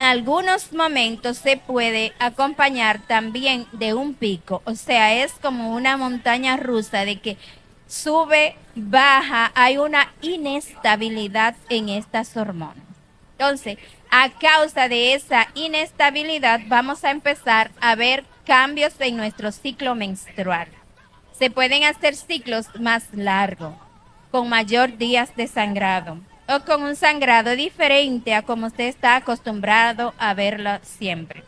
algunos momentos se puede acompañar también de un pico, o sea, es como una montaña rusa de que sube, baja, hay una inestabilidad en estas hormonas. Entonces, a causa de esa inestabilidad, vamos a empezar a ver cambios en nuestro ciclo menstrual. Se pueden hacer ciclos más largos, con mayor días de sangrado o con un sangrado diferente a como usted está acostumbrado a verlo siempre.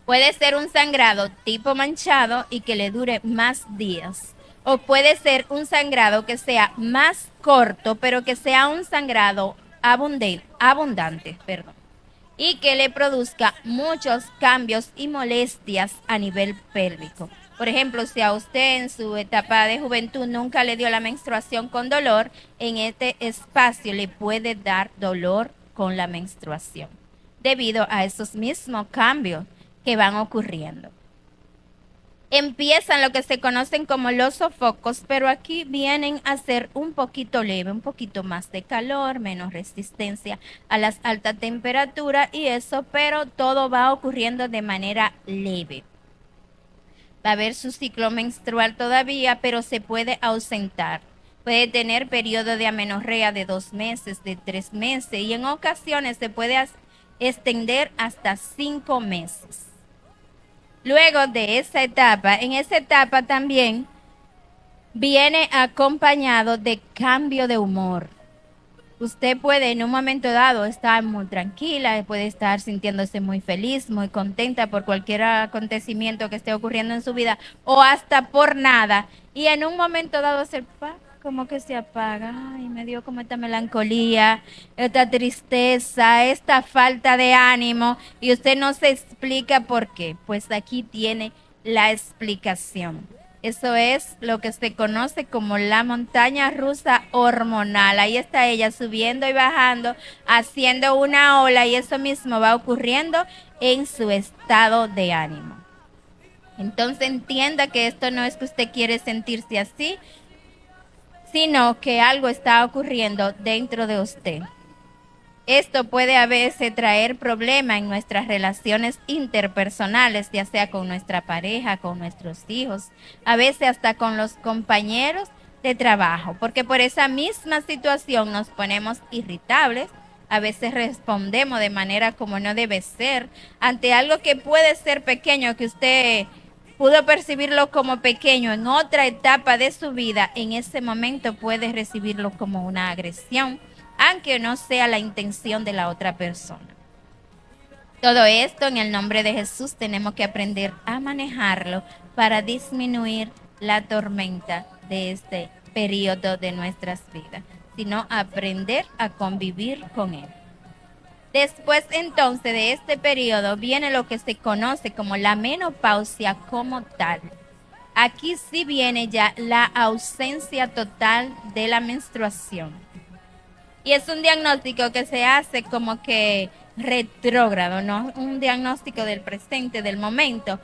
Puede ser un sangrado tipo manchado y que le dure más días. O puede ser un sangrado que sea más corto, pero que sea un sangrado abundante, perdón, y que le produzca muchos cambios y molestias a nivel pélvico. Por ejemplo, si a usted en su etapa de juventud nunca le dio la menstruación con dolor, en este espacio le puede dar dolor con la menstruación, debido a esos mismos cambios que van ocurriendo. Empiezan lo que se conocen como los sofocos, pero aquí vienen a ser un poquito leve, un poquito más de calor, menos resistencia a las altas temperaturas y eso, pero todo va ocurriendo de manera leve. Va a haber su ciclo menstrual todavía, pero se puede ausentar. Puede tener periodo de amenorrea de 2 meses, de 3 meses y en ocasiones se puede extender hasta 5 meses. Luego de esa etapa, en esa etapa también viene acompañado de cambio de humor. Usted puede en un momento dado estar muy tranquila, puede estar sintiéndose muy feliz, muy contenta por cualquier acontecimiento que esté ocurriendo en su vida o hasta por nada. Y en un momento dado como que se apaga. Ay, me dio como esta melancolía, esta tristeza, esta falta de ánimo y usted no se explica por qué. Pues aquí tiene la explicación. Eso es lo que se conoce como la montaña rusa hormonal. Ahí está ella subiendo y bajando, haciendo una ola y eso mismo va ocurriendo en su estado de ánimo. Entonces entienda que esto no es que usted quiere sentirse así, sino que algo está ocurriendo dentro de usted. Esto puede a veces traer problemas en nuestras relaciones interpersonales, ya sea con nuestra pareja, con nuestros hijos, a veces hasta con los compañeros de trabajo, porque por esa misma situación nos ponemos irritables, a veces respondemos de manera como no debe ser, ante algo que puede ser pequeño, que usted pudo percibirlo como pequeño en otra etapa de su vida, en ese momento puede recibirlo como una agresión aunque no sea la intención de la otra persona. Todo esto en el nombre de Jesús tenemos que aprender a manejarlo para disminuir la tormenta de este periodo de nuestras vidas, sino aprender a convivir con él. Después entonces de este periodo viene lo que se conoce como la menopausia como tal. Aquí sí viene ya la ausencia total de la menstruación. Y es un diagnóstico que se hace como que retrógrado, no un diagnóstico del presente, del momento.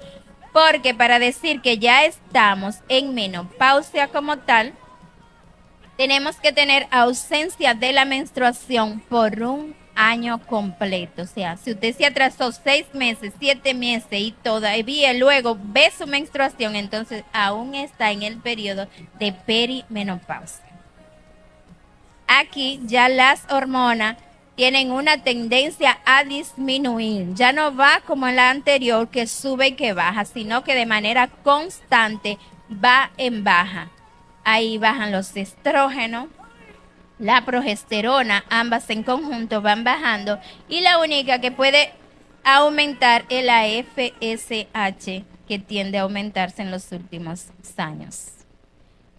Porque para decir que ya estamos en menopausia como tal, tenemos que tener ausencia de la menstruación por un año completo. O sea, si usted se atrasó 6 meses, 7 meses y todavía luego ve su menstruación, entonces aún está en el periodo de perimenopausia. Aquí ya las hormonas tienen una tendencia a disminuir. Ya no va como en la anterior que sube y que baja, sino que de manera constante va en baja. Ahí bajan los estrógenos, la progesterona, ambas en conjunto van bajando y la única que puede aumentar es la FSH, que tiende a aumentarse en los últimos años.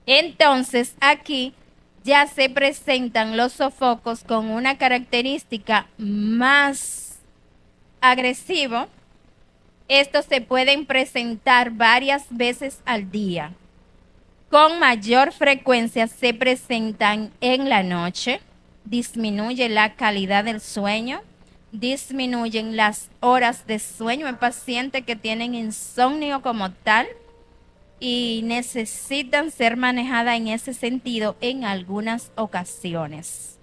Entonces aquí ya se presentan los sofocos con una característica más agresivo. Estos se pueden presentar varias veces al día. Con mayor frecuencia se presentan en la noche, disminuye la calidad del sueño, disminuyen las horas de sueño en pacientes que tienen insomnio como tal y necesitan ser manejadas en ese sentido en algunas ocasiones.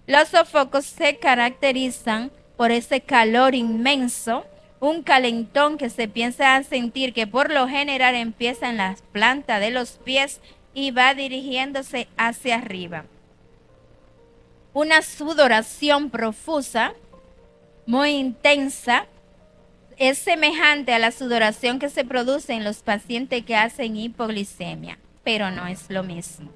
Los sofocos se caracterizan por ese calor inmenso, un calentón que se piensa a sentir que por lo general empieza en la planta de los pies y va dirigiéndose hacia arriba. Una sudoración profusa, muy intensa, es semejante a la sudoración que se produce en los pacientes que hacen hipoglicemia, pero no es lo mismo.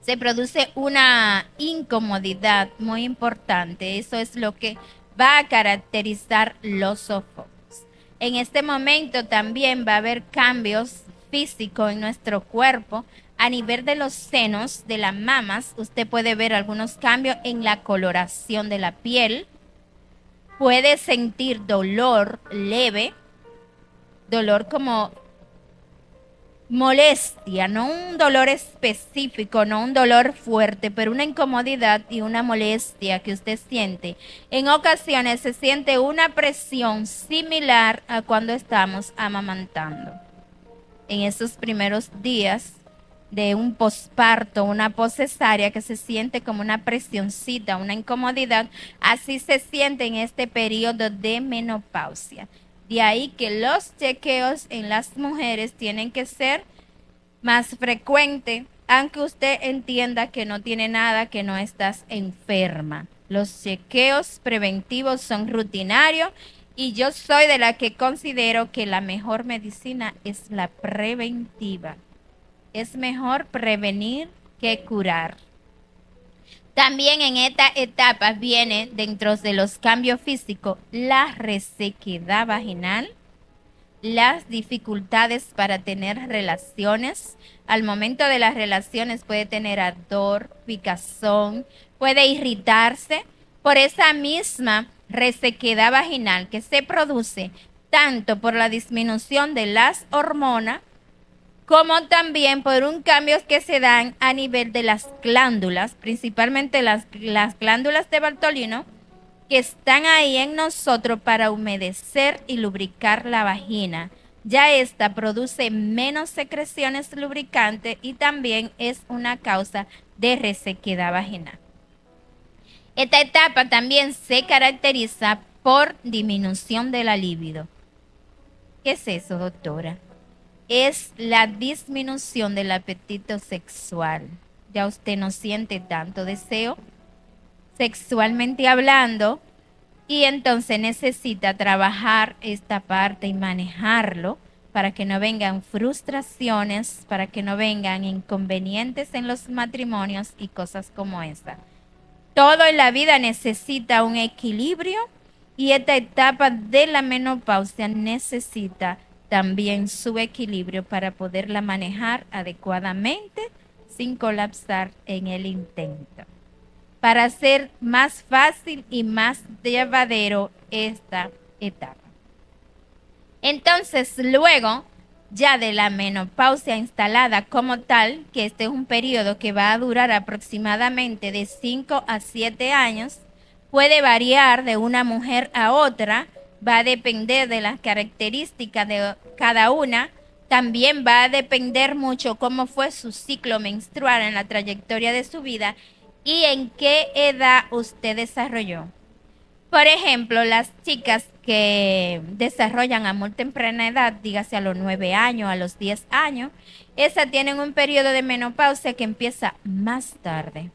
Se produce una incomodidad muy importante. Eso es lo que va a caracterizar los sofocos. En este momento también va a haber cambios físicos en nuestro cuerpo. A nivel de los senos, de las mamas, usted puede ver algunos cambios en la coloración de la piel. Puede sentir dolor leve, dolor como molestia, no un dolor específico, no un dolor fuerte, pero una incomodidad y una molestia que usted siente. En ocasiones se siente una presión similar a cuando estamos amamantando. En esos primeros días de un posparto, una poscesárea, que se siente como una presioncita, una incomodidad, así se siente en este periodo de menopausia. De ahí que los chequeos en las mujeres tienen que ser más frecuentes, aunque usted entienda que no tiene nada, que no estás enferma. Los chequeos preventivos son rutinarios y yo soy de la que considero que la mejor medicina es la preventiva. Es mejor prevenir que curar. También en esta etapa viene dentro de los cambios físicos la resequedad vaginal, las dificultades para tener relaciones. Al momento de las relaciones puede tener ardor, picazón, puede irritarse por esa misma resequedad vaginal que se produce tanto por la disminución de las hormonas como también por un cambio que se dan a nivel de las glándulas, principalmente las glándulas de Bartolino, que están ahí en nosotros para humedecer y lubricar la vagina. Ya esta produce menos secreciones lubricantes y también es una causa de resequedad vaginal. Esta etapa también se caracteriza por disminución de la libido. ¿Qué es eso, doctora? Es la disminución del apetito sexual. Ya usted no siente tanto deseo sexualmente hablando y entonces necesita trabajar esta parte y manejarlo para que no vengan frustraciones, para que no vengan inconvenientes en los matrimonios y cosas como esa. Todo en la vida necesita un equilibrio y esta etapa de la menopausia necesita también su equilibrio para poderla manejar adecuadamente sin colapsar en el intento. Para hacer más fácil y más llevadero esta etapa. Entonces, luego ya de la menopausia instalada como tal, que este es un periodo que va a durar aproximadamente de 5 a 7 años, puede variar de una mujer a otra, va a depender de las características de cada una, también va a depender mucho cómo fue su ciclo menstrual en la trayectoria de su vida y en qué edad usted desarrolló. Por ejemplo, las chicas que desarrollan a muy temprana edad, dígase a los 9 años, a los 10 años, esas tienen un periodo de menopausia que empieza más tarde.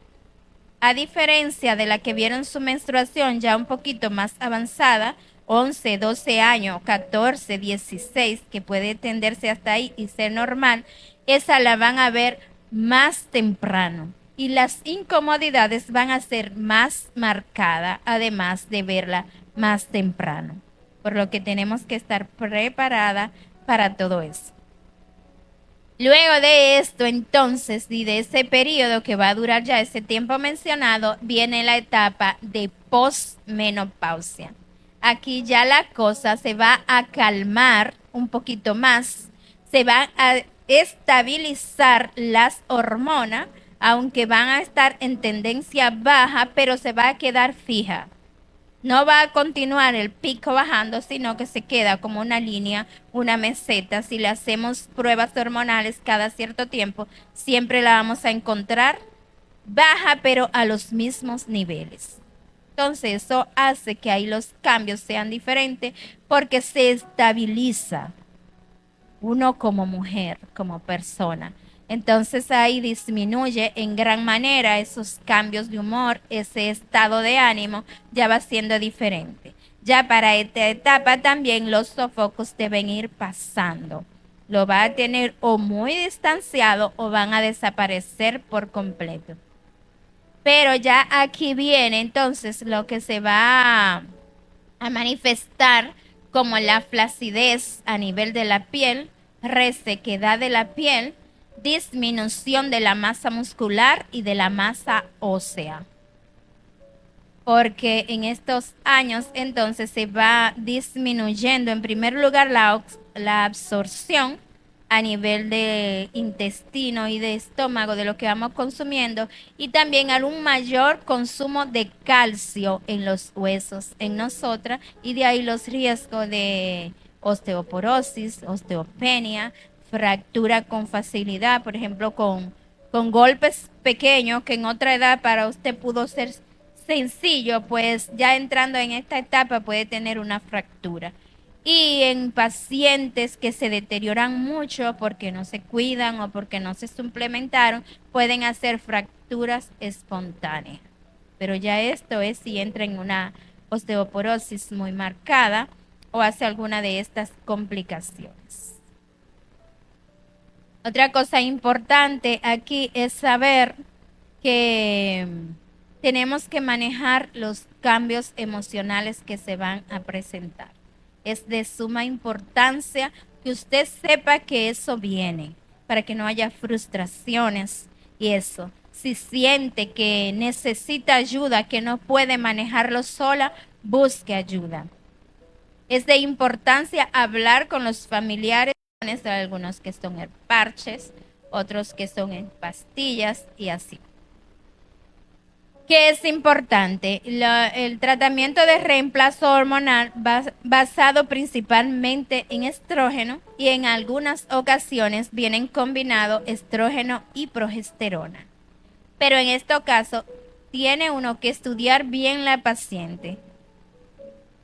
A diferencia de la que vieron su menstruación ya un poquito más avanzada, 11, 12 años, 14, 16, que puede tenderse hasta ahí y ser normal, esa la van a ver más temprano. Y las incomodidades van a ser más marcadas, además de verla más temprano. Por lo que tenemos que estar preparada para todo eso. Luego de esto, entonces, y de ese periodo que va a durar ya ese tiempo mencionado, viene la etapa de posmenopausia. Aquí ya la cosa se va a calmar un poquito más, se va a estabilizar las hormonas, aunque van a estar en tendencia baja, pero se va a quedar fija. No va a continuar el pico bajando, sino que se queda como una línea, una meseta. Si le hacemos pruebas hormonales cada cierto tiempo, siempre la vamos a encontrar baja, pero a los mismos niveles. Entonces, eso hace que ahí los cambios sean diferentes porque se estabiliza uno como mujer, como persona. Entonces ahí disminuye en gran manera esos cambios de humor, ese estado de ánimo ya va siendo diferente. Ya para esta etapa también los sofocos deben ir pasando. Lo va a tener o muy distanciado o van a desaparecer por completo. Pero ya aquí viene entonces lo que se va a manifestar como la flacidez a nivel de la piel, resequedad de la piel, disminución de la masa muscular y de la masa ósea. Porque en estos años entonces se va disminuyendo en primer lugar la absorción a nivel de intestino y de estómago de lo que vamos consumiendo y también a un mayor consumo de calcio en los huesos en nosotras y de ahí los riesgos de osteoporosis, osteopenia, fractura con facilidad, por ejemplo, con golpes pequeños que en otra edad para usted pudo ser sencillo, pues ya entrando en esta etapa puede tener una fractura. Y en pacientes que se deterioran mucho porque no se cuidan o porque no se suplementaron, pueden hacer fracturas espontáneas. Pero ya esto es si entra en una osteoporosis muy marcada o hace alguna de estas complicaciones. Otra cosa importante aquí es saber que tenemos que manejar los cambios emocionales que se van a presentar. Es de suma importancia que usted sepa que eso viene, para que no haya frustraciones y eso. Si siente que necesita ayuda, que no puede manejarlo sola, busque ayuda. Es de importancia hablar con los familiares, algunos que son en parches, otros que son en pastillas y así. ¿Qué es importante? El tratamiento de reemplazo hormonal basado principalmente en estrógeno y en algunas ocasiones vienen combinados estrógeno y progesterona. Pero en este caso, tiene uno que estudiar bien la paciente.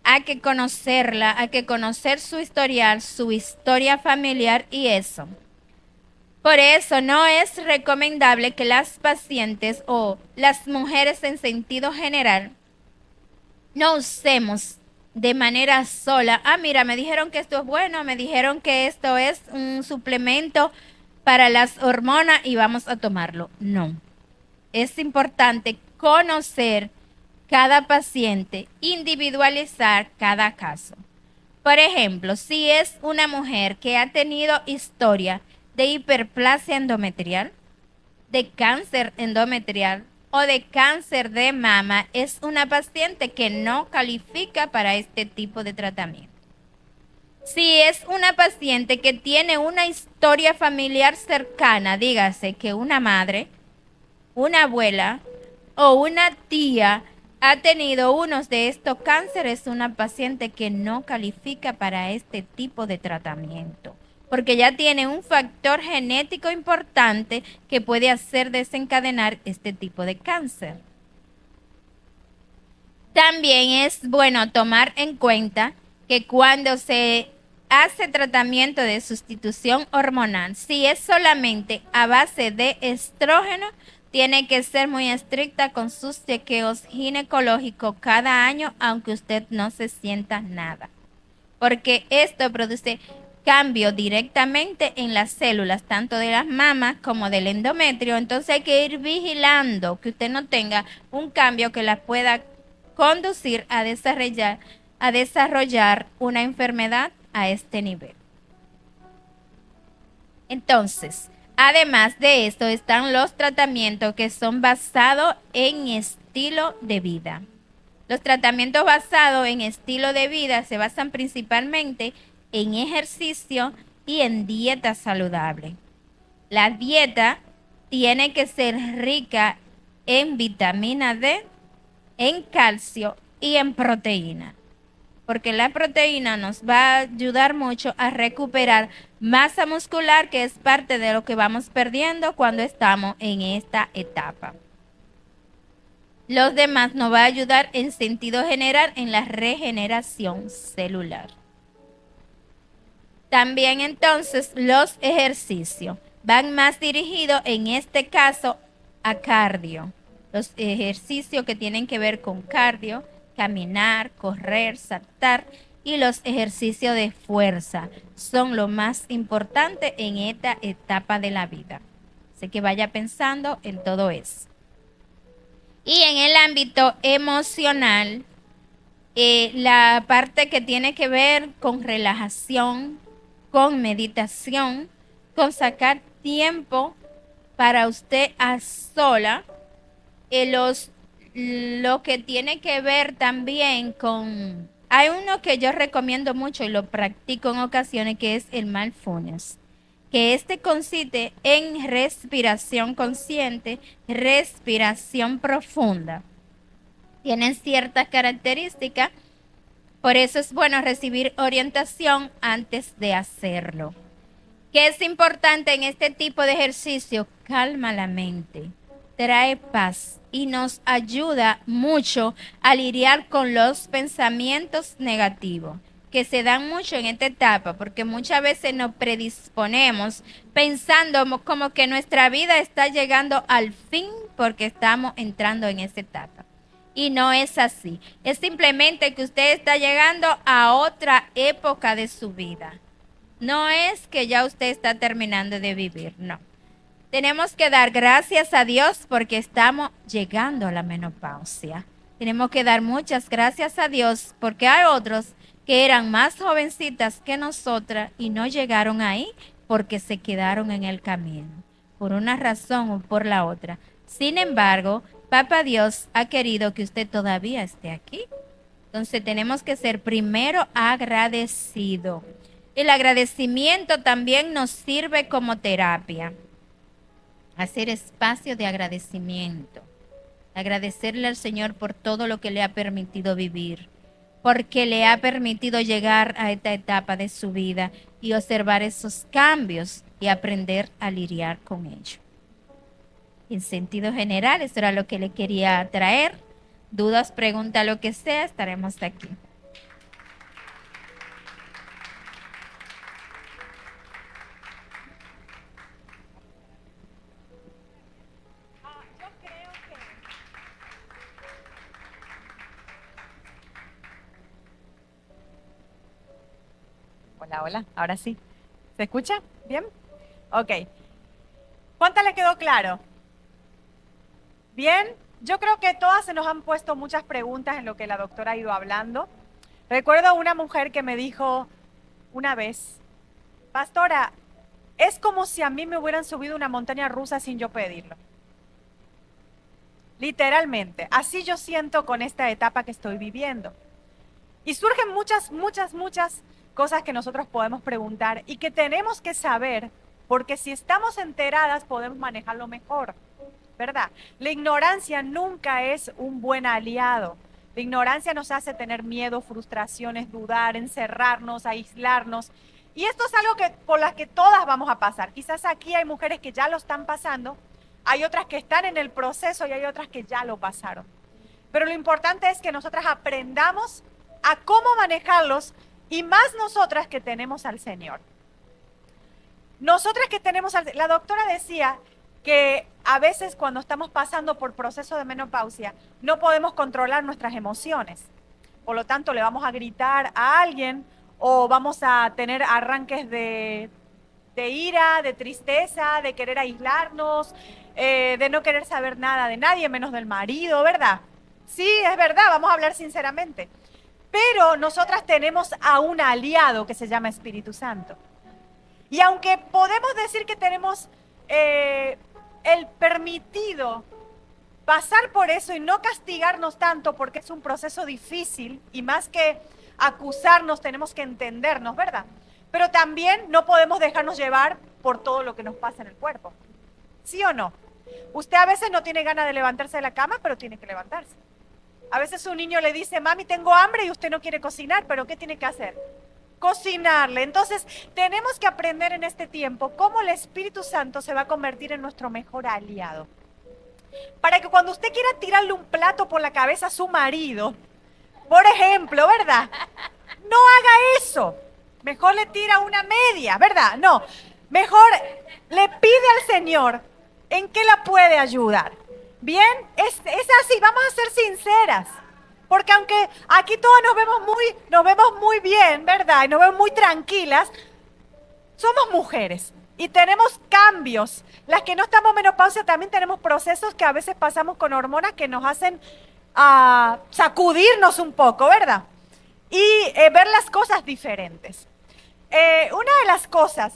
Hay que conocerla, hay que conocer su historial, su historia familiar y eso. Por eso no es recomendable que las pacientes o las mujeres en sentido general no usemos de manera sola. Ah, mira, me dijeron que esto es bueno, me dijeron que esto es un suplemento para las hormonas y vamos a tomarlo. No. Es importante conocer cada paciente, individualizar cada caso. Por ejemplo, si es una mujer que ha tenido historia de hiperplasia endometrial, de cáncer endometrial o de cáncer de mama, es una paciente que no califica para este tipo de tratamiento. Si es una paciente que tiene una historia familiar cercana, dígase que una madre, una abuela o una tía ha tenido unos de estos cánceres, una paciente que no califica para este tipo de tratamiento, porque ya tiene un factor genético importante que puede hacer desencadenar este tipo de cáncer. También es bueno tomar en cuenta que cuando se hace tratamiento de sustitución hormonal, si es solamente a base de estrógeno, tiene que ser muy estricta con sus chequeos ginecológicos cada año, aunque usted no se sienta nada. Porque esto produce cambio directamente en las células, tanto de las mamas como del endometrio. Entonces hay que ir vigilando que usted no tenga un cambio que la pueda conducir a desarrollar una enfermedad a este nivel. Entonces, además de esto, están los tratamientos que son basados en estilo de vida. Los tratamientos basados en estilo de vida se basan principalmente en ejercicio y en dieta saludable. La dieta tiene que ser rica en vitamina D, en calcio y en proteína, porque la proteína nos va a ayudar mucho a recuperar masa muscular, que es parte de lo que vamos perdiendo cuando estamos en esta etapa. Los demás nos va a ayudar en sentido general en la regeneración celular. También entonces los ejercicios van más dirigidos en este caso a cardio. Los ejercicios que tienen que ver con cardio, caminar, correr, saltar y los ejercicios de fuerza son lo más importante en esta etapa de la vida. Así que vaya pensando en todo eso. Y en el ámbito emocional, la parte que tiene que ver con relajación, con meditación, con sacar tiempo para usted a sola, lo que tiene que ver también con, hay uno que yo recomiendo mucho y lo practico en ocasiones, que es el mindfulness, que este consiste en respiración consciente, respiración profunda. Tienen ciertas características, por eso es bueno recibir orientación antes de hacerlo. ¿Qué es importante en este tipo de ejercicio? Calma la mente, trae paz y nos ayuda mucho a lidiar con los pensamientos negativos que se dan mucho en esta etapa, porque muchas veces nos predisponemos pensando como que nuestra vida está llegando al fin porque estamos entrando en esa etapa. Y no es así. Es simplemente que usted está llegando a otra época de su vida. No es que ya usted está terminando de vivir, no. Tenemos que dar gracias a Dios porque estamos llegando a la menopausia. Tenemos que dar muchas gracias a Dios porque hay otros que eran más jovencitas que nosotras y no llegaron ahí porque se quedaron en el camino, por una razón o por la otra. Sin embargo, Papá Dios ha querido que usted todavía esté aquí. Entonces tenemos que ser primero agradecidos. El agradecimiento también nos sirve como terapia. Hacer espacio de agradecimiento. Agradecerle al Señor por todo lo que le ha permitido vivir, porque le ha permitido llegar a esta etapa de su vida y observar esos cambios y aprender a lidiar con ellos. En sentido general, eso era lo que le quería traer. Dudas, preguntas, lo que sea, estaremos aquí. Hola, hola, ahora sí. ¿Se escucha? ¿Bien? Ok. ¿Cuántas les quedó claro? ¿Bien? Yo creo que todas se nos han puesto muchas preguntas en lo que la doctora ha ido hablando. Recuerdo una mujer que me dijo una vez, pastora, es como si a mí me hubieran subido una montaña rusa sin yo pedirlo. Literalmente, así yo siento con esta etapa que estoy viviendo. Y surgen muchas cosas que nosotros podemos preguntar y que tenemos que saber, porque si estamos enteradas podemos manejarlo mejor, ¿verdad? La ignorancia nunca es un buen aliado. La ignorancia nos hace tener miedo, frustraciones, dudar, encerrarnos, aislarnos. Y esto es algo que por las que todas vamos a pasar. Quizás aquí hay mujeres que ya lo están pasando, hay otras que están en el proceso y hay otras que ya lo pasaron. Pero lo importante es que nosotras aprendamos a cómo manejarlos y más nosotras que tenemos al Señor. Nosotras que tenemos la doctora decía que a veces cuando estamos pasando por proceso de menopausia no podemos controlar nuestras emociones. Por lo tanto, le vamos a gritar a alguien o vamos a tener arranques de ira, de tristeza, de querer aislarnos, de no querer saber nada de nadie, menos del marido, ¿verdad? Sí, es verdad, vamos a hablar sinceramente. Pero nosotras tenemos a un aliado que se llama Espíritu Santo. Y aunque podemos decir que tenemos el permitido pasar por eso y no castigarnos tanto porque es un proceso difícil y más que acusarnos tenemos que entendernos, ¿verdad? Pero también no podemos dejarnos llevar por todo lo que nos pasa en el cuerpo. ¿Sí o no? Usted a veces no tiene ganas de levantarse de la cama, pero tiene que levantarse. A veces un niño le dice, mami, tengo hambre y usted no quiere cocinar, pero ¿qué tiene que hacer? Cocinarle. Entonces, tenemos que aprender en este tiempo cómo el Espíritu Santo se va a convertir en nuestro mejor aliado. Para que cuando usted quiera tirarle un plato por la cabeza a su marido, por ejemplo, ¿verdad? No haga eso. Mejor le tira una media, ¿verdad? No. Mejor le pide al Señor en qué la puede ayudar. Bien, es así, vamos a ser sinceras. Porque aunque aquí todos nos vemos muy bien, ¿verdad? Y nos vemos muy tranquilas, somos mujeres y tenemos cambios. Las que no estamos en menopausia también tenemos procesos que a veces pasamos con hormonas que nos hacen sacudirnos un poco, ¿verdad? Y ver las cosas diferentes. Una de las cosas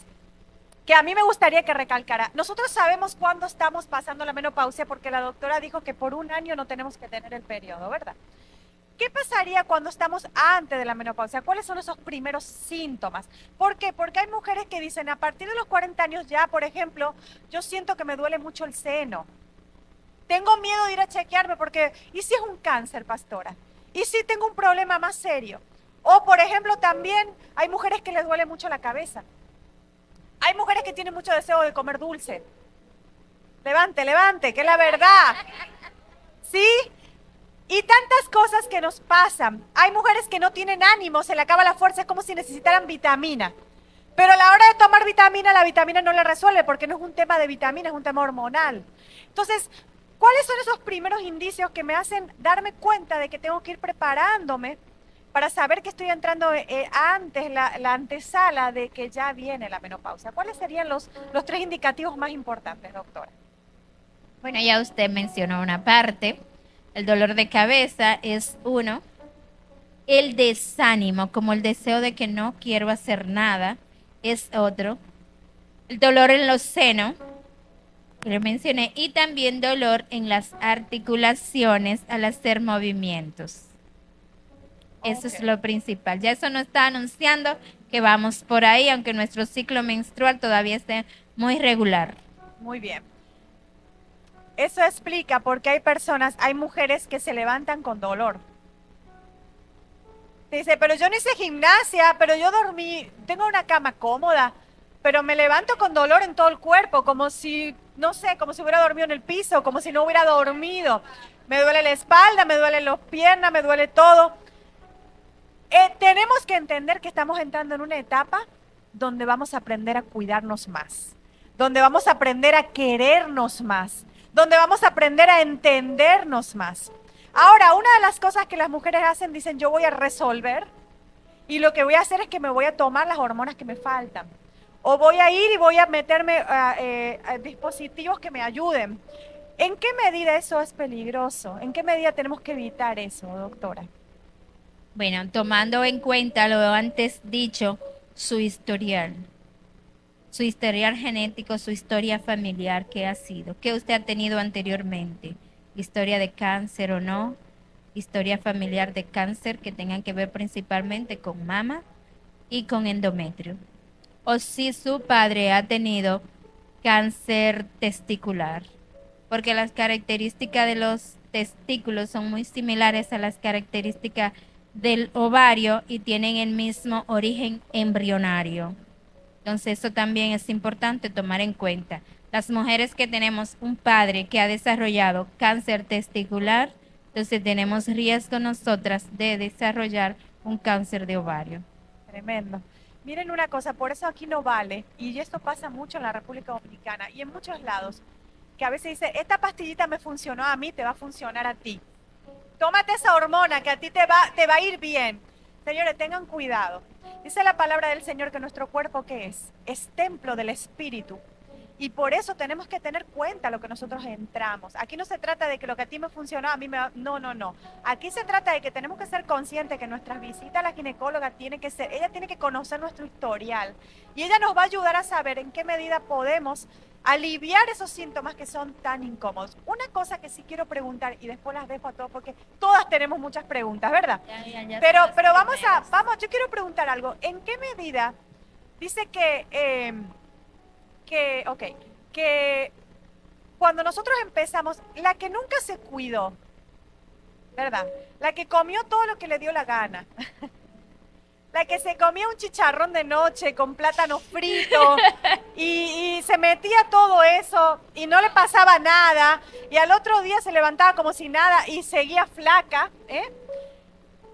que a mí me gustaría que recalcara, nosotros sabemos cuándo estamos pasando la menopausia porque la doctora dijo que por un año no tenemos que tener el periodo, ¿verdad? ¿Qué pasaría cuando estamos antes de la menopausia? ¿Cuáles son esos primeros síntomas? ¿Por qué? Porque hay mujeres que dicen, a partir de los 40 años ya, por ejemplo, yo siento que me duele mucho el seno. Tengo miedo de ir a chequearme porque, ¿y si es un cáncer, pastora? ¿Y si tengo un problema más serio? O, por ejemplo, también hay mujeres que les duele mucho la cabeza. Hay mujeres que tienen mucho deseo de comer dulce. Levante, levante, que es la verdad. ¿Sí? Y tantas cosas que nos pasan. Hay mujeres que no tienen ánimo, se le acaba la fuerza, es como si necesitaran vitamina. Pero a la hora de tomar vitamina, la vitamina no le resuelve porque no es un tema de vitamina, es un tema hormonal. Entonces, ¿cuáles son esos primeros indicios que me hacen darme cuenta de que tengo que ir preparándome para saber que estoy entrando antes, la antesala de que ya viene la menopausia? ¿Cuáles serían los tres indicativos más importantes, doctora? Bueno, ya usted mencionó una parte. El dolor de cabeza es uno. El desánimo, como el deseo de que no quiero hacer nada, es otro. El dolor en los senos, que lo mencioné, y también dolor en las articulaciones al hacer movimientos. Eso es Ok, lo principal. Ya eso nos está anunciando que vamos por ahí, aunque nuestro ciclo menstrual todavía esté muy regular. muy bien. Eso explica por qué hay personas, hay mujeres que se levantan con dolor. Dice, pero yo no hice gimnasia, pero yo dormí, tengo una cama cómoda, pero me levanto con dolor en todo el cuerpo, como si, no sé, como si hubiera dormido en el piso, como si no hubiera dormido. Me duele la espalda, me duelen las piernas, me duele todo. Tenemos que entender que estamos entrando en una etapa donde vamos a aprender a cuidarnos más, donde vamos a aprender a querernos más, donde vamos a aprender a entendernos más. Ahora, una de las cosas que las mujeres hacen, dicen, yo voy a resolver y lo que voy a hacer es que me voy a tomar las hormonas que me faltan. O voy a ir y voy a meterme a dispositivos que me ayuden. ¿En qué medida eso es peligroso? ¿En qué medida tenemos que evitar eso, doctora? Bueno, tomando en cuenta lo antes dicho, su historial genético, su historia familiar, ¿qué ha sido? ¿Qué usted ha tenido anteriormente? ¿Historia de cáncer o no? ¿Historia familiar de cáncer que tengan que ver principalmente con mama y con endometrio? O si su padre ha tenido cáncer testicular, porque las características de los testículos son muy similares a las características del ovario y tienen el mismo origen embrionario. Entonces, eso también es importante tomar en cuenta. Las mujeres que tenemos un padre que ha desarrollado cáncer testicular, entonces tenemos riesgo nosotras de desarrollar un cáncer de ovario. Tremendo. Miren una cosa, por eso aquí no vale, y esto pasa mucho en la República Dominicana y en muchos lados, que a veces dice, esta pastillita me funcionó a mí, te va a funcionar a ti. Tómate esa hormona que a ti te va a ir bien. Señores, tengan cuidado. Dice la palabra del Señor que nuestro cuerpo, ¿qué es? Es templo del Espíritu. Y por eso tenemos que tener cuenta lo que nosotros entramos. Aquí no se trata de que lo que a ti me funcionó, a mí me va... No, no, no. Aquí se trata de que tenemos que ser conscientes que nuestras visitas a la ginecóloga tiene que ser, ella tiene que conocer nuestro historial. Y ella nos va a ayudar a saber en qué medida podemos aliviar esos síntomas que son tan incómodos. Una cosa que sí quiero preguntar y después las dejo a todos porque todas tenemos muchas preguntas, ¿verdad? Pero vamos, yo quiero preguntar algo. ¿En qué medida dice ok, que cuando nosotros empezamos, la que nunca se cuidó, ¿verdad? La que comió todo lo que le dio la gana, la que se comía un chicharrón de noche con plátano frito y se metía todo eso y no le pasaba nada y al otro día se levantaba como si nada y seguía flaca, ¿eh?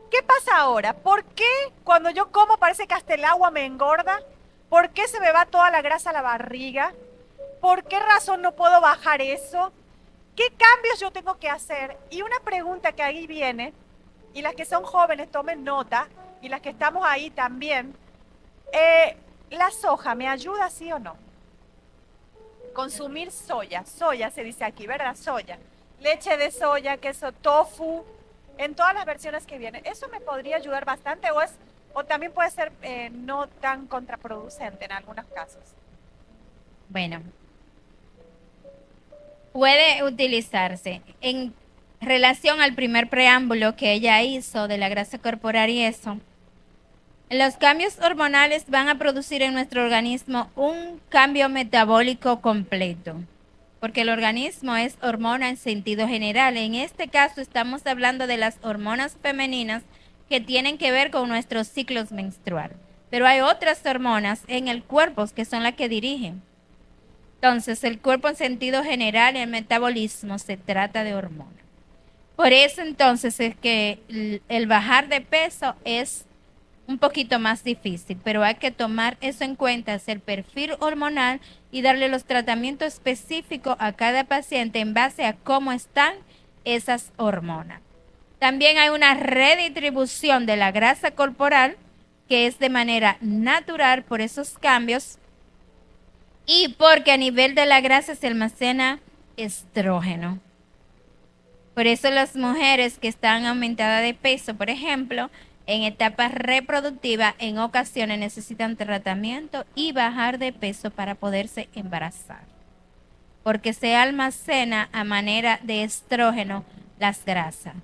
¿Qué pasa ahora? ¿Por qué cuando yo como parece que hasta el agua me engorda? ¿Por qué se me va toda la grasa a la barriga? ¿Por qué razón no puedo bajar eso? ¿Qué cambios yo tengo que hacer? Y una pregunta que ahí viene, y las que son jóvenes tomen nota, y las que estamos ahí también, ¿la soja me ayuda sí o no? Consumir soya se dice aquí, ¿verdad? Soya. Leche de soya, queso, tofu, en todas las versiones que vienen. ¿Eso me podría ayudar bastante o también puede ser no tan contraproducente en algunos casos? Bueno, puede utilizarse en relación al primer preámbulo que ella hizo de la grasa corporal y eso. Los cambios hormonales van a producir en nuestro organismo un cambio metabólico completo, porque el organismo es hormona en sentido general. En este caso estamos hablando de las hormonas femeninas que tienen que ver con nuestros ciclos menstruales, pero hay otras hormonas en el cuerpo que son las que dirigen. Entonces, el cuerpo en sentido general y el metabolismo se trata de hormonas. Por eso entonces es que el bajar de peso es un poquito más difícil, pero hay que tomar eso en cuenta, es el perfil hormonal y darle los tratamientos específicos a cada paciente en base a cómo están esas hormonas. También hay una redistribución de la grasa corporal que es de manera natural por esos cambios y porque a nivel de la grasa se almacena estrógeno. Por eso las mujeres que están aumentadas de peso, por ejemplo, en etapas reproductivas, en ocasiones necesitan tratamiento y bajar de peso para poderse embarazar. Porque se almacena a manera de estrógeno las grasas.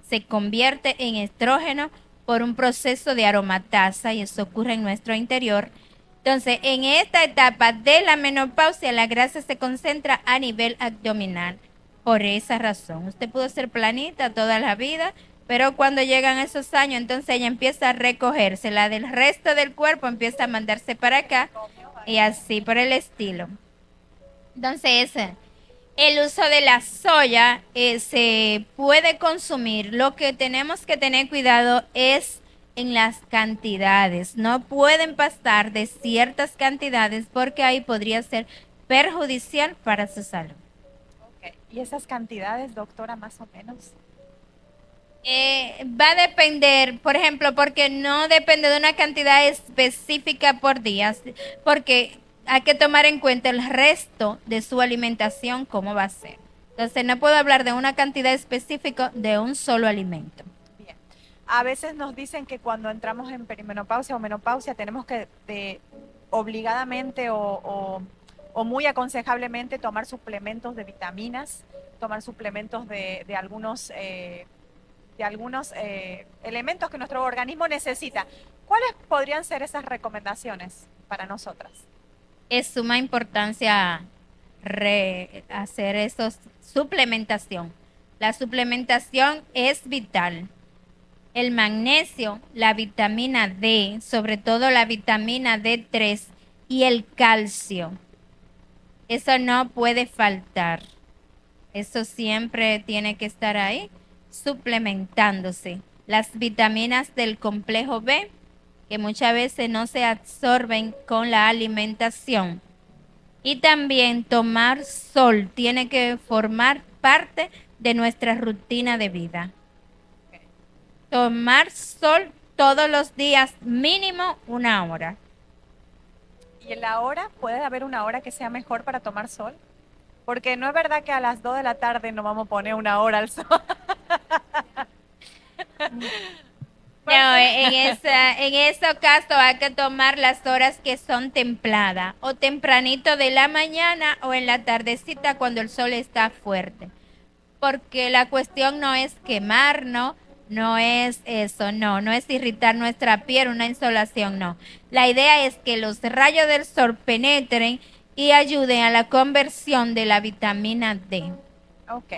Se convierte en estrógeno por un proceso de aromatasa y eso ocurre en nuestro interior. Entonces, en esta etapa de la menopausia, la grasa se concentra a nivel abdominal. Por esa razón, usted pudo ser planita toda la vida, pero cuando llegan esos años, entonces ella empieza a recogerse, la del resto del cuerpo empieza a mandarse para acá y así por el estilo. Entonces, el uso de la soya se puede consumir. Lo que tenemos que tener cuidado es en las cantidades. No pueden pasar de ciertas cantidades porque ahí podría ser perjudicial para su salud. Okay. ¿Y esas cantidades, doctora, más o menos? Va a depender, por ejemplo, porque no depende de una cantidad específica por día, porque hay que tomar en cuenta el resto de su alimentación, cómo va a ser. Entonces, no puedo hablar de una cantidad específica de un solo alimento. Bien. A veces nos dicen que cuando entramos en perimenopausia o menopausia tenemos que obligadamente o muy aconsejablemente tomar suplementos de vitaminas, tomar suplementos de algunos elementos que nuestro organismo necesita. ¿Cuáles podrían ser esas recomendaciones para nosotras? Es suma importancia hacer esos suplementación. La suplementación es vital. El magnesio, la vitamina D, sobre todo la vitamina D3 y el calcio. Eso no puede faltar. Eso siempre tiene que estar ahí, suplementándose. Las vitaminas del complejo B, que muchas veces no se absorben con la alimentación. Y también tomar sol tiene que formar parte de nuestra rutina de vida. Tomar sol todos los días, mínimo 1 hora. ¿Y en la hora? ¿Puede haber una hora que sea mejor para tomar sol? Porque no es verdad que a las 2 de la tarde nos vamos a poner 1 hora al sol. No, en ese caso hay que tomar las horas que son templadas, o tempranito de la mañana o en la tardecita cuando el sol está fuerte. Porque la cuestión no es quemar, no es eso, no es irritar nuestra piel, una insolación, no. La idea es que los rayos del sol penetren y ayuden a la conversión de la vitamina D. Ok.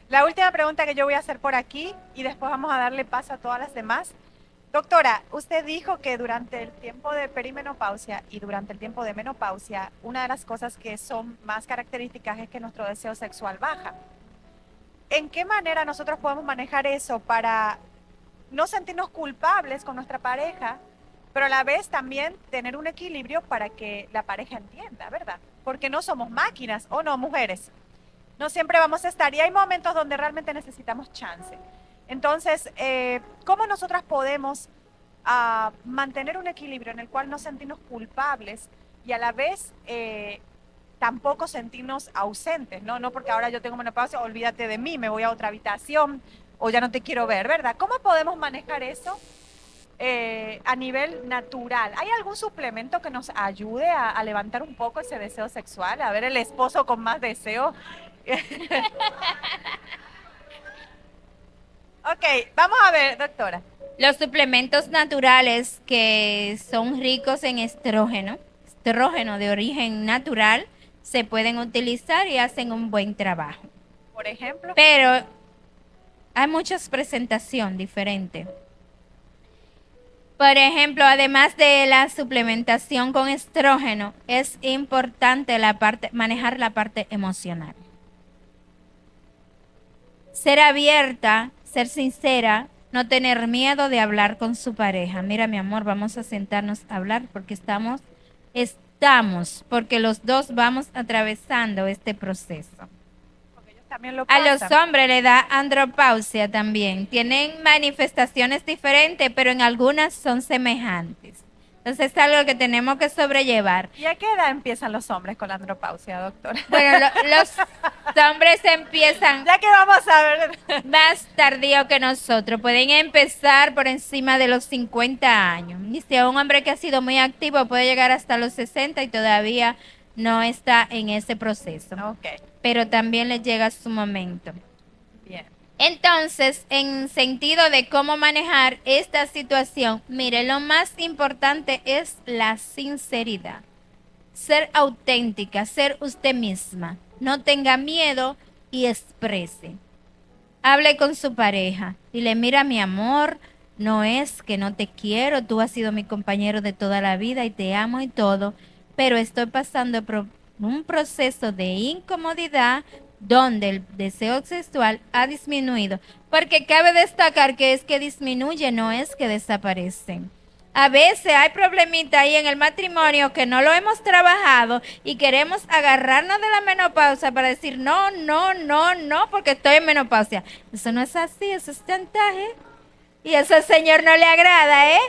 La última pregunta que yo voy a hacer por aquí y después vamos a darle paso a todas las demás. Doctora, usted dijo que durante el tiempo de perimenopausia y durante el tiempo de menopausia, una de las cosas que son más características es que nuestro deseo sexual baja. ¿En qué manera nosotros podemos manejar eso para no sentirnos culpables con nuestra pareja, pero a la vez también tener un equilibrio para que la pareja entienda, ¿verdad? Porque no somos máquinas, ¿o no, mujeres? No siempre vamos a estar y hay momentos donde realmente necesitamos chance. Entonces, ¿cómo nosotras podemos mantener un equilibrio en el cual no sentirnos culpables y a la vez tampoco sentirnos ausentes, ¿no? No porque ahora yo tengo menopausia, olvídate de mí, me voy a otra habitación o ya no te quiero ver, ¿verdad? ¿Cómo podemos manejar eso a nivel natural? ¿Hay algún suplemento que nos ayude a levantar un poco ese deseo sexual, a ver el esposo con más deseo? Ok, vamos a ver, doctora. Los suplementos naturales que son ricos en estrógeno de origen natural, se pueden utilizar y hacen un buen trabajo. Por ejemplo. Pero hay muchas presentaciones diferentes. Por ejemplo, además de la suplementación con estrógeno, es importante manejar la parte emocional. Ser abierta, ser sincera, no tener miedo de hablar con su pareja. Mira, mi amor, vamos a sentarnos a hablar porque porque los dos vamos atravesando este proceso. Porque ellos también lo A los pasan. hombres le da andropausia también. Tienen manifestaciones diferentes, pero en algunas son semejantes. Entonces es algo que tenemos que sobrellevar. ¿Y a qué edad empiezan los hombres con la andropausia, doctora? Bueno, los hombres empiezan Ya que vamos a ver. más tardío que nosotros. Pueden empezar por encima de los 50 años. Y si un hombre que ha sido muy activo puede llegar hasta los 60 y todavía no está en ese proceso. Ok, Pero también le llega su momento. bien. Entonces, en sentido de cómo manejar esta situación, mire, lo más importante es la sinceridad. Ser auténtica, ser usted misma. No tenga miedo y exprese. Hable con su pareja. Dile, mira, mi amor, no es que no te quiero, tú has sido mi compañero de toda la vida y te amo y todo, pero estoy pasando por un proceso de incomodidad donde el deseo sexual ha disminuido. Porque cabe destacar que es que disminuye, no es que desaparecen. A veces hay problemita ahí en el matrimonio que no lo hemos trabajado y queremos agarrarnos de la menopausia para decir no, no, no, no, porque estoy en menopausia. Eso no es así, eso es chantaje. Y eso al Señor no le agrada, ¿eh?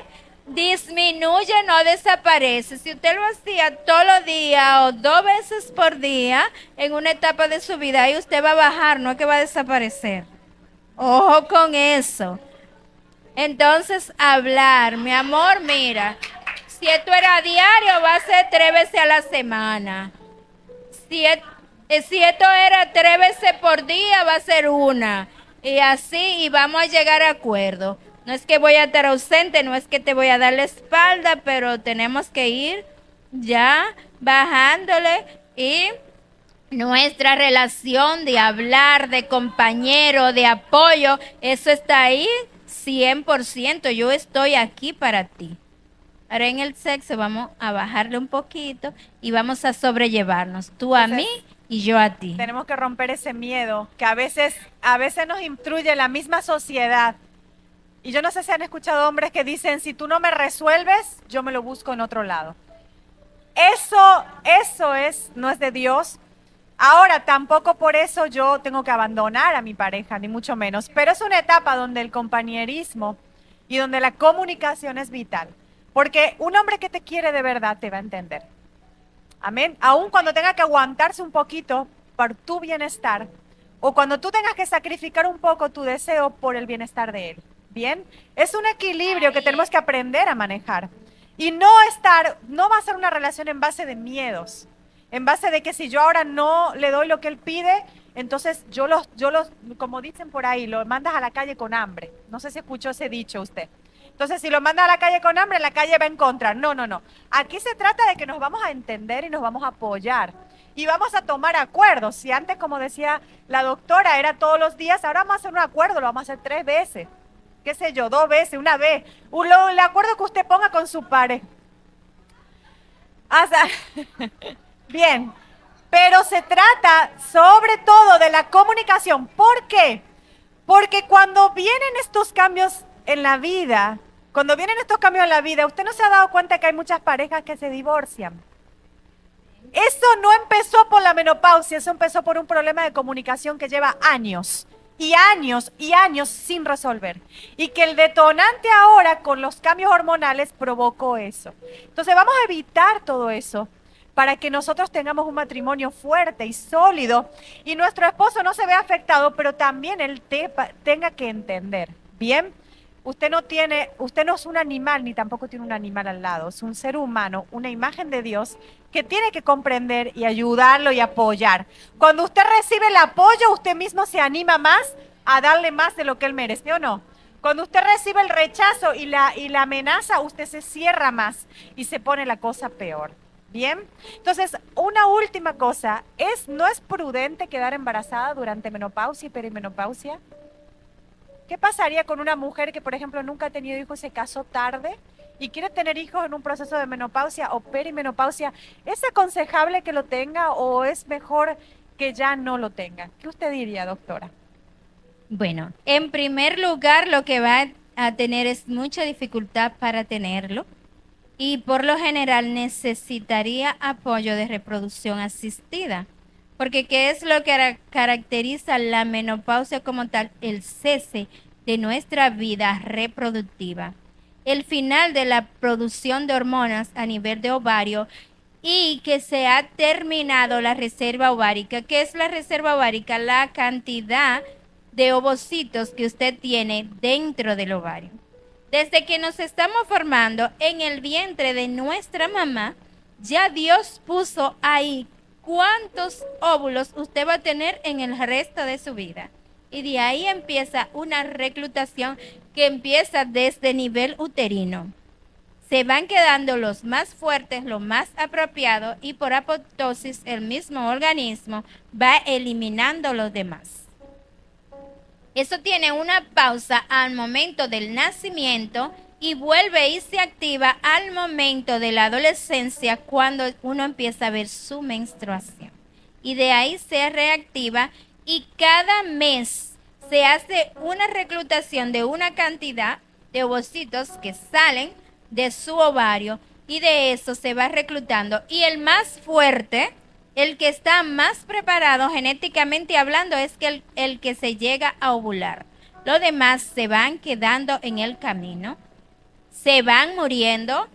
Disminuye, no desaparece. Si usted lo hacía todos los días o 2 veces por día en una etapa de su vida, ahí usted va a bajar, no es que va a desaparecer. Ojo con eso. Entonces, hablar, mi amor, mira, si esto era diario, va a ser 3 veces a la semana. Si esto era 3 veces por día, va a ser una. Y así, y vamos a llegar a acuerdo. No es que voy a estar ausente, no es que te voy a dar la espalda, pero tenemos que ir ya bajándole y nuestra relación de hablar, de compañero, de apoyo, eso está ahí 100%. Yo estoy aquí para ti. Ahora en el sexo vamos a bajarle un poquito y vamos a sobrellevarnos. Tú a mí y yo a ti. Tenemos que romper ese miedo que a veces nos instruye la misma sociedad. Y yo no sé si han escuchado hombres que dicen, si tú no me resuelves, yo me lo busco en otro lado. No es de Dios. Ahora, tampoco por eso yo tengo que abandonar a mi pareja, ni mucho menos. Pero es una etapa donde el compañerismo y donde la comunicación es vital. Porque un hombre que te quiere de verdad te va a entender. Amén. Aun cuando tenga que aguantarse un poquito por tu bienestar, o cuando tú tengas que sacrificar un poco tu deseo por el bienestar de él. Bien, es un equilibrio que tenemos que aprender a manejar. Y no va a ser una relación en base de miedos, en base de que si yo ahora no le doy lo que él pide, entonces como dicen por ahí, lo mandas a la calle con hambre. No sé si escuchó ese dicho usted. Entonces, si lo manda a la calle con hambre, en la calle va a encontrar. No, no, no. Aquí se trata de que nos vamos a entender y nos vamos a apoyar. Y vamos a tomar acuerdos. Si antes, como decía la doctora, era todos los días, ahora vamos a hacer un acuerdo, lo vamos a hacer 3 veces. qué sé yo, 2 veces, una vez. El acuerdo que usted ponga con su pareja. Bien, pero se trata sobre todo de la comunicación. ¿Por qué? Porque cuando vienen estos cambios en la vida, usted no se ha dado cuenta que hay muchas parejas que se divorcian. Eso no empezó por la menopausia, eso empezó por un problema de comunicación que lleva años y años y años sin resolver. Y que el detonante ahora con los cambios hormonales provocó eso. Entonces vamos a evitar todo eso para que nosotros tengamos un matrimonio fuerte y sólido y nuestro esposo no se vea afectado, pero también él tenga que entender. ¿Bien? Usted no es un animal ni tampoco tiene un animal al lado, es un ser humano, una imagen de Dios que tiene que comprender y ayudarlo y apoyar. Cuando usted recibe el apoyo, usted mismo se anima más a darle más de lo que él merece, ¿o no? Cuando usted recibe el rechazo y la amenaza, usted se cierra más y se pone la cosa peor. ¿Bien? Entonces, una última cosa, ¿no es prudente quedar embarazada durante menopausia y perimenopausia? ¿Qué pasaría con una mujer que, por ejemplo, nunca ha tenido hijos y se casó tarde y quiere tener hijos en un proceso de menopausia o perimenopausia? ¿Es aconsejable que lo tenga o es mejor que ya no lo tenga? ¿Qué usted diría, doctora? Bueno, en primer lugar, lo que va a tener es mucha dificultad para tenerlo y por lo general necesitaría apoyo de reproducción asistida. Porque ¿qué es lo que caracteriza la menopausia como tal? El cese de nuestra vida reproductiva, el final de la producción de hormonas a nivel de ovario y que se ha terminado la reserva ovárica. ¿Qué es la reserva ovárica? La cantidad de ovocitos que usted tiene dentro del ovario. Desde que nos estamos formando en el vientre de nuestra mamá, ya Dios puso ahí cuántos óvulos usted va a tener en el resto de su vida. Y de ahí empieza una reclutación que empieza desde nivel uterino. Se van quedando los más fuertes, los más apropiados y por apoptosis el mismo organismo va eliminando los demás. Eso tiene una pausa al momento del nacimiento y vuelve y se activa al momento de la adolescencia cuando uno empieza a ver su menstruación. Y de ahí se reactiva y cada mes se hace una reclutación de una cantidad de ovocitos que salen de su ovario y de eso se va reclutando. Y el más fuerte, el que está más preparado genéticamente hablando, es que el que se llega a ovular. Los demás se van quedando en el camino, se van muriendo,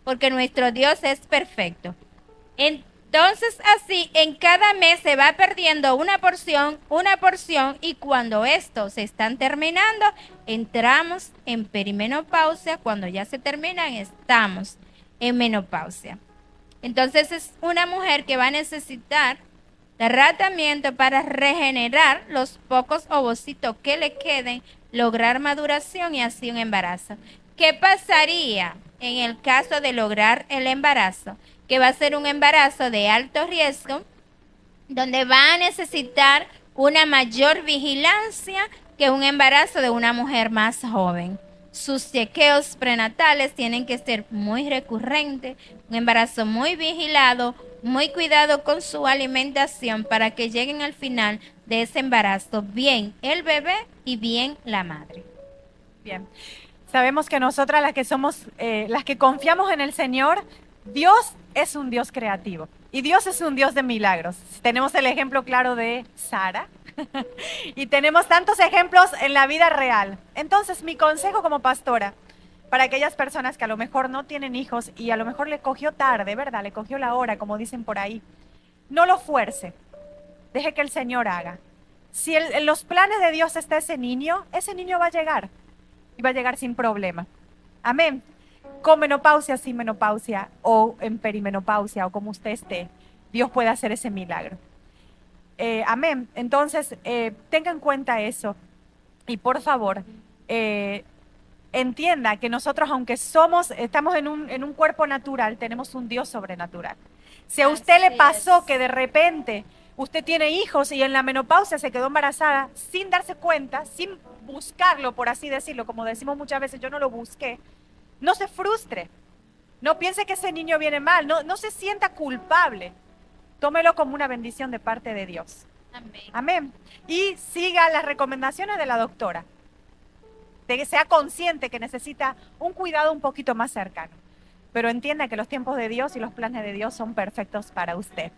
porque nuestro Dios es perfecto. Entonces, así, en cada mes se va perdiendo una porción, y cuando estos se están terminando, entramos en perimenopausia. Cuando ya se terminan, estamos en menopausia. Entonces es una mujer que va a necesitar tratamiento para regenerar los pocos ovocitos que le queden, lograr maduración y así un embarazo. ¿Qué pasaría en el caso de lograr el embarazo? Que va a ser un embarazo de alto riesgo, donde va a necesitar una mayor vigilancia que un embarazo de una mujer más joven. Sus chequeos prenatales tienen que ser muy recurrentes, un embarazo muy vigilado, muy cuidado con su alimentación para que lleguen al final de ese embarazo bien el bebé y bien la madre. Bien, sabemos que nosotras las que confiamos en el Señor, Dios es un Dios creativo y Dios es un Dios de milagros. Tenemos el ejemplo claro de Sara y tenemos tantos ejemplos en la vida real. Entonces, mi consejo como pastora, para aquellas personas que a lo mejor no tienen hijos y a lo mejor le cogió tarde, ¿verdad? Le cogió la hora, como dicen por ahí. No lo fuerce, deje que el Señor haga. Si en los planes de Dios está ese niño va a llegar y va a llegar sin problema. Amén. Con menopausia, sin menopausia o en perimenopausia o como usted esté, Dios puede hacer ese milagro. Amén. Entonces, tenga en cuenta eso y por favor, entienda que nosotros, aunque estamos en un cuerpo natural, tenemos un Dios sobrenatural. Si a usted le pasó que de repente usted tiene hijos y en la menopausia se quedó embarazada sin darse cuenta, sin buscarlo, por así decirlo, como decimos muchas veces, yo no lo busqué, no se frustre, no piense que ese niño viene mal, no se sienta culpable, tómelo como una bendición de parte de Dios. Amén. Amén. Y siga las recomendaciones de la doctora. De que sea consciente que necesita un cuidado un poquito más cercano. Pero entienda que los tiempos de Dios y los planes de Dios son perfectos para usted.